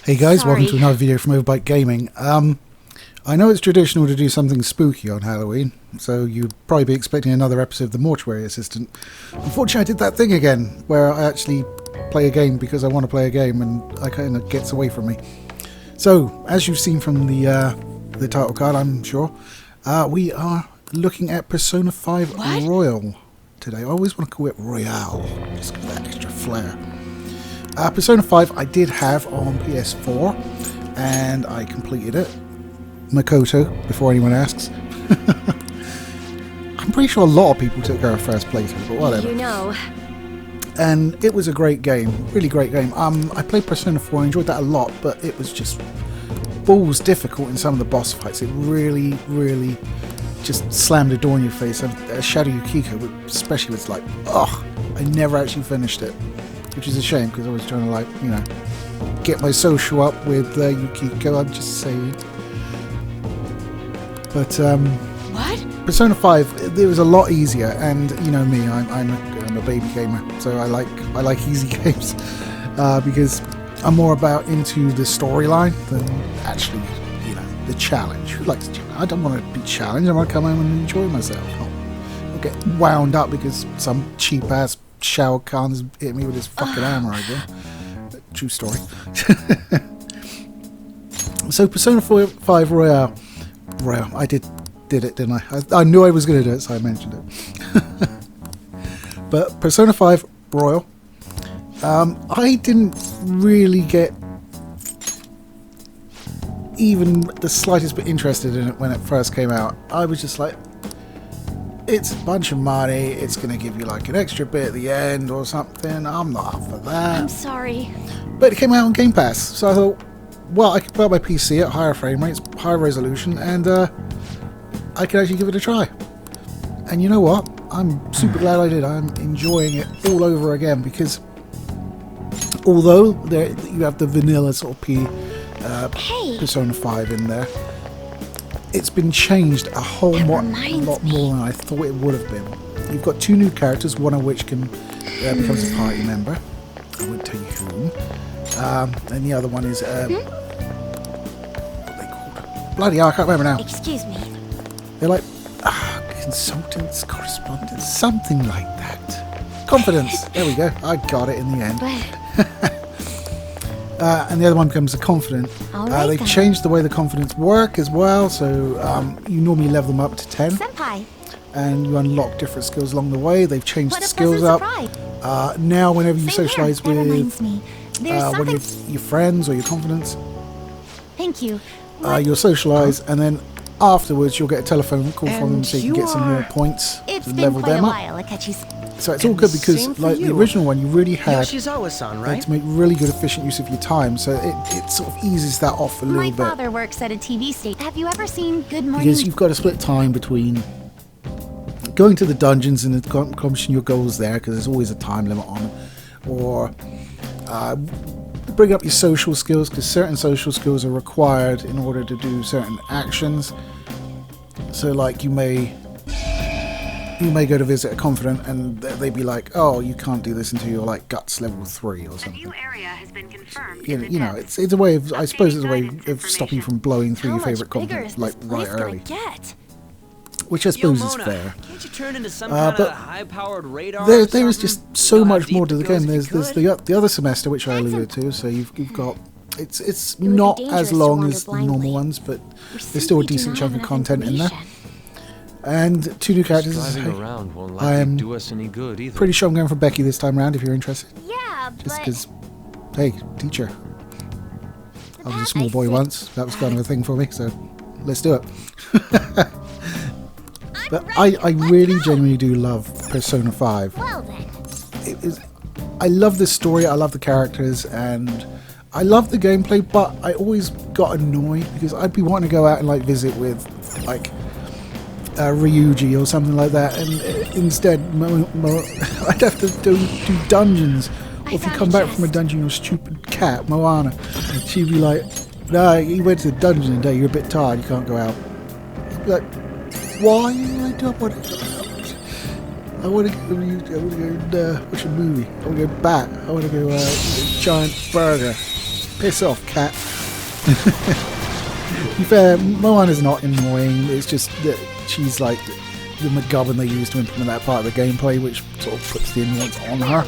Hey guys, Sorry. welcome to another video from Overbite Gaming. I know it's traditional to do something spooky on Halloween, so you'd probably be expecting another episode of The Mortuary Assistant. Unfortunately, I did that thing again, where I actually play a game because I want to play a game, and it kind of gets away from me. So, as you've seen from the title card, I'm sure, we are looking at Persona 5 Royal today. I always want to call it Royale, just give that extra flair. Persona 5 I did have on PS4 and I completed it. Makoto, before anyone asks. I'm pretty sure a lot of people took her first playthrough, but whatever. You know. And it was a great game, really great game. I played Persona 4, I enjoyed that a lot, but it was just balls difficult in some of the boss fights. It really, really just slammed a door in your face. Shadow Yukiko especially was like, ugh, I never actually finished it. Which is a shame, because I was trying to, like, you know, get my social up with Yukiko, I'm just saying. But, What? Persona 5, it was a lot easier, and, you know me, I'm a baby gamer, so I like easy games, because I'm more into the storyline than actually, you know, the challenge. Who likes the challenge? I don't want to be challenged, I want to come home and enjoy myself. I'll get wound up because some cheap-ass Shao Kahn's hit me with his fucking hammer again. True story. So Persona 5 Royale. I did it, didn't I? I knew I was going to do it, so I mentioned it. But Persona 5 Royal. I didn't really get even the slightest bit interested in it when it first came out. I was just like, it's a bunch of money, it's going to give you like an extra bit at the end or something. I'm not up for that. I'm sorry. But it came out on Game Pass, so I thought, well, I could play it on my PC at higher frame rates, higher resolution, and I could actually give it a try. And you know what? I'm super glad I did. I'm enjoying it all over again, because although you have the vanilla sort of Persona 5 in there, it's been changed a whole lot more than I thought it would have been. You've got two new characters, one of which becomes a party member. I won't tell you whom. And the other one is what are they called? Bloody hell, I can't remember now. Excuse me. They're like consultants, correspondents, something like that. Confidence. There we go. I got it in the end. And the other one becomes a confident. They've changed the way the confidents work as well, so you normally level them up to 10. Senpai. And you unlock different skills along the way. They've changed the skills up. Now whenever you socialise with one of your friends or your confidants, thank you. you'll socialise, and then afterwards you'll get a telephone call from them so you can get some more points to level them up. So it's all good, because like the original one, you really had to make really good, efficient use of your time. So it sort of eases that off a little bit. My father works at a TV station. Have you ever seen Good Morning? Because you've got to split time between going to the dungeons and accomplishing your goals there, because there's always a time limit on them, or bring up your social skills, because certain social skills are required in order to do certain actions. So like you may go to visit a confidant and they'd be like, oh, you can't do this until you're like guts level 3 or something. A new area has been confirmed. You know, it's a way of, I suppose it's a way of stopping you from blowing through your favourite confidant like right early. Which I suppose is fair. Can't you turn into some kind of high-powered radar? There is just so much more to the game. There's the other semester, which I alluded to. So you've got it's not as long as the normal ones, but there's still a decent chunk of content in there. And two new characters. I am pretty sure I'm going for Becky this time round, if you're interested. Yeah, just because, hey, teacher. I was a small boy once. That was kind of a thing for me, so let's do it. But I really genuinely do love Persona 5. Well then. I love the story, I love the characters, and I love the gameplay, but I always got annoyed because I'd be wanting to go out and like visit with like Ryuji or something like that, and instead I'd have to do dungeons. Or if you come back from a dungeon, your stupid cat, Moana, she'd be like, nah, you went to the dungeon today, you're a bit tired, you can't go out. I'd be like, why? I don't want to go out. I want to go watch a movie. I want to go back. I want to go eat a giant burger. Piss off, cat. To be fair, Moana's not annoying. It's just that she's like the McGovern they use to implement that part of the gameplay, which sort of puts the annoyance on her.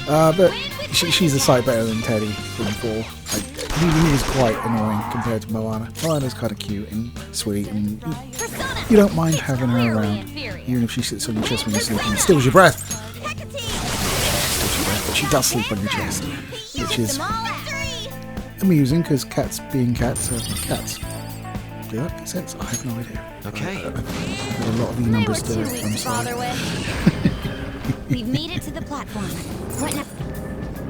But she's a sight better than Teddy from 4. He is quite annoying compared to Moana. Moana's kind of cute and sweet, and you don't mind having her around, even if she sits on your chest when you're sleeping and steals your breath. But she does sleep on your chest, which is amusing because cats being cats are cats. Does that make sense? I have no idea. Okay. There's a lot of E numbers there. I'm sorry. We've made it to the platform. What now?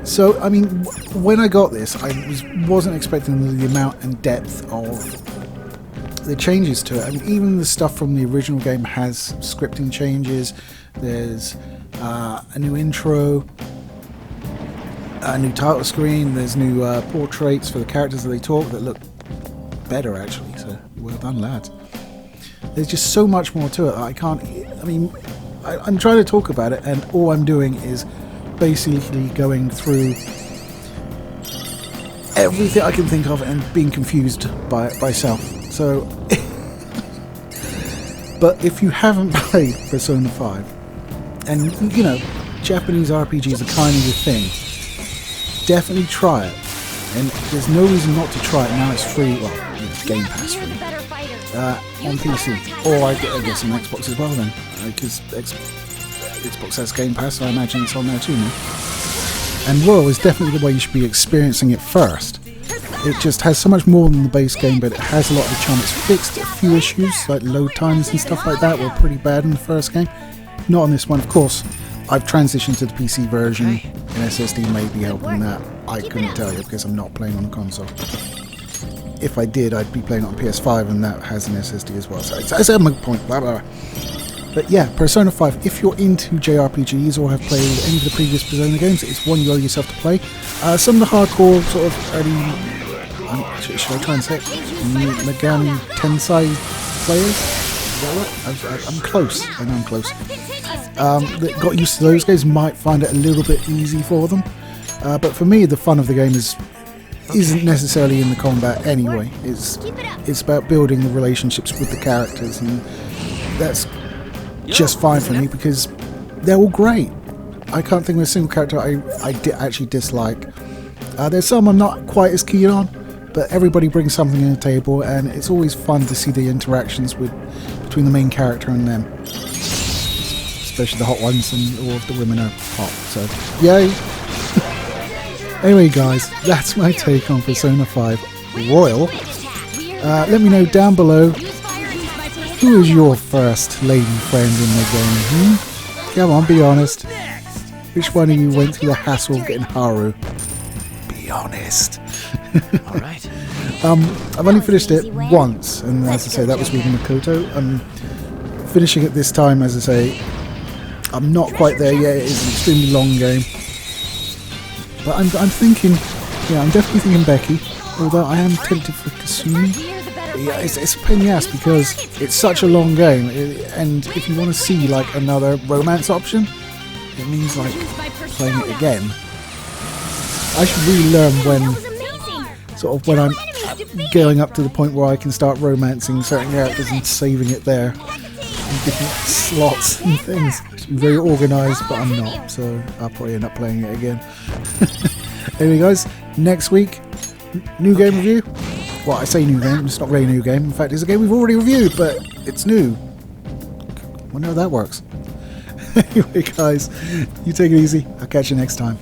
So, I mean, when I got this, I wasn't expecting the amount and depth of the changes to it. I mean, even the stuff from the original game has scripting changes. There's a new intro, a new title screen. There's new portraits for the characters that they talk that look better, actually. So, well done, lads. There's just so much more to it. I'm trying to talk about it, and all I'm doing is basically going through everything I can think of and being confused by it myself. So, but if you haven't played Persona 5, and you know, Japanese RPGs are kind of your thing, definitely try it. And there's no reason not to try it now. It's free, well, Game Pass free, on PC, or I guess on Xbox as well then, because Xbox has Game Pass, so I imagine it's on there too now. And Royal is definitely the way you should be experiencing it first. It just has so much more than the base game, but it has a lot of the charm. It's fixed a few issues, like load times and stuff like that were pretty bad in the first game. Not on this one, of course. I've transitioned to the PC version, and SSD may be helping that. I couldn't tell you because I'm not playing on a console. If I did, I'd be playing on PS5, and that has an SSD as well. So it's a moot point, blah, blah, blah. But yeah, Persona 5, if you're into JRPGs or have played any of the previous Persona games, it's one you owe yourself to play. Some of the hardcore sort of early, should I try and say it? Megami Tensei players? Is that right? I'm close. I know I'm close. That got used to those games might find it a little bit easy for them. But for me, the fun of the game isn't necessarily in the combat anyway. It's about building the relationships with the characters, and that's just fine for me because they're all great. I can't think of a single character I actually dislike. There's some I'm not quite as keen on, but everybody brings something to the table, and it's always fun to see the interactions between the main character and them. Especially the hot ones, and all of the women are hot, so yay! Anyway guys, that's my take on Persona 5 Royal. Let me know down below, who is your first lady friend in the game? Come on, be honest. Which one of you went through the hassle of getting Haru? Be honest. Alright. I've only finished it once, and as I say, that was with Makoto. I'm finishing it this time, as I say. I'm not quite there yet. It is an extremely long game. But I'm thinking, yeah, I'm definitely thinking Becky, although I am tempted for Kasumi. Yeah, it's a pain in the ass because it's such a long game, and if you want to see like another romance option, it means like playing it again. I should really learn when I'm going up to the point where I can start romancing certain characters and saving it there in different slots and things. I should be very organised, but I'm not, so I'll probably end up playing it again. Anyway guys, next week, new game review. Well, I say new game, it's not really a new game. In fact, it's a game we've already reviewed, but it's new. Wonder how that works. Anyway guys, you take it easy. I'll catch you next time.